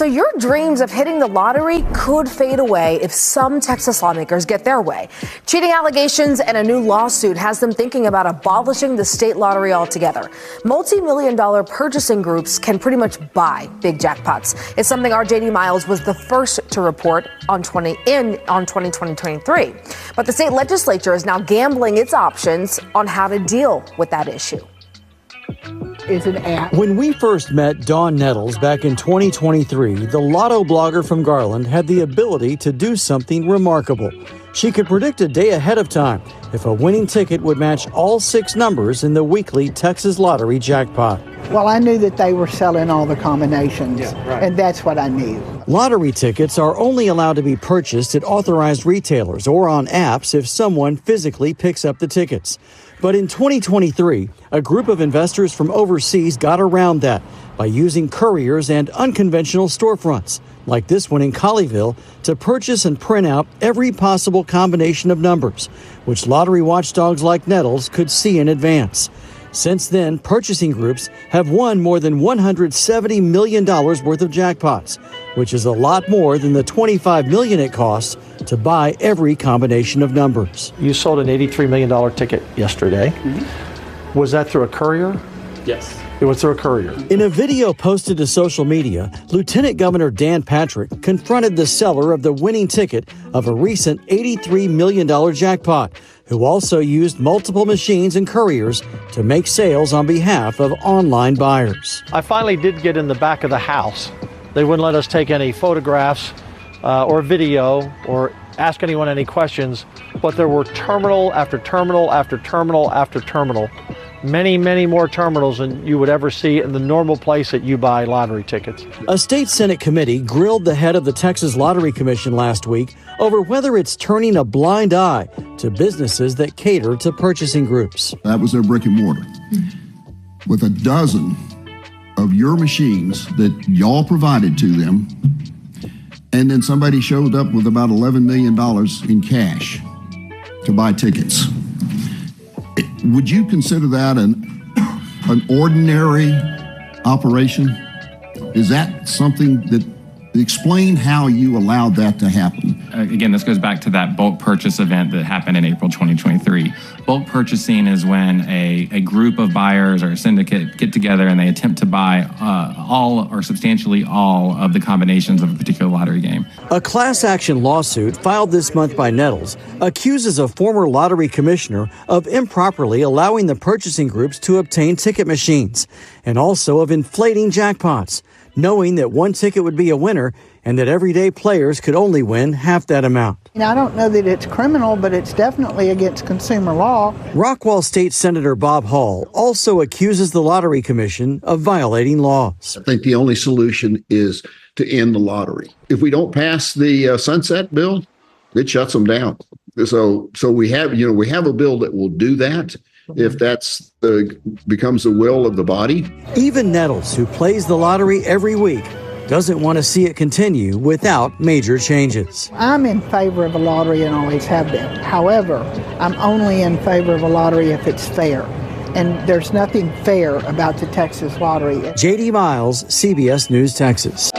So your dreams of hitting the lottery could fade away if some Texas lawmakers get their way. Cheating allegations and a new lawsuit has them thinking about abolishing the state lottery altogether. Multi-million-dollar purchasing groups can pretty much buy big jackpots. It's something our JD Miles was the first to report on 2023. But the state legislature is now gambling its options on how to deal with that issue. Is an app. When we first met Dawn Nettles back in 2023, the Lotto blogger from Garland had the ability to do something remarkable. She could predict a day ahead of time if a winning ticket would match all 6 numbers in the weekly Texas lottery jackpot. Well, I knew that they were selling all the combinations, and that's what I knew. Lottery tickets are only allowed to be purchased at authorized retailers or on apps if someone physically picks up the tickets. But in 2023, a group of investors from overseas got around that by using couriers and unconventional storefronts, like this one in Colleyville, to purchase and print out every possible combination of numbers, which lottery watchdogs like Nettles could see in advance. Since then, purchasing groups have won more than $170 million worth of jackpots, which is a lot more than the $25 million it costs to buy every combination of numbers. You sold an $83 million ticket yesterday. Mm-hmm. Was that through a courier? Yes. It was through a courier. In a video posted to social media, Lieutenant Governor Dan Patrick confronted the seller of the winning ticket of a recent $83 million jackpot, who also used multiple machines and couriers to make sales on behalf of online buyers. I finally did get in the back of the house. They wouldn't let us take any photographs or video or ask anyone any questions, but there were terminal after terminal after terminal after terminal. Many, many more terminals than you would ever see in the normal place that you buy lottery tickets. A state Senate committee grilled the head of the Texas Lottery Commission last week over whether it's turning a blind eye to businesses that cater to purchasing groups. That was their brick and mortar. With a dozen of your machines that y'all provided to them, and then somebody showed up with about $11 million in cash to buy tickets. Would you consider that an ordinary operation? Is that something that, explain how you allowed that to happen? Again, this goes back to that bulk purchase event that happened in April 2023. Bulk purchasing is when a group of buyers or a syndicate get together and they attempt to buy all or substantially all of the combinations of a particular lottery game. A class action lawsuit filed this month by Nettles accuses a former lottery commissioner of improperly allowing the purchasing groups to obtain ticket machines and also of inflating jackpots, knowing that one ticket would be a winner and that everyday players could only win half that amount. I don't know that it's criminal, but it's definitely against consumer law. Rockwall State Senator Bob Hall also accuses the Lottery Commission of violating laws. I think the only solution is to end the lottery. If we don't pass the sunset bill, it shuts them down. So we have a bill that will do that. If that's becomes the will of the body. Even Nettles, who plays the lottery every week, doesn't want to see it continue without major changes. I'm in favor of a lottery and always have been. However, I'm only in favor of a lottery if it's fair. And there's nothing fair about the Texas lottery. JD Miles, CBS News, Texas.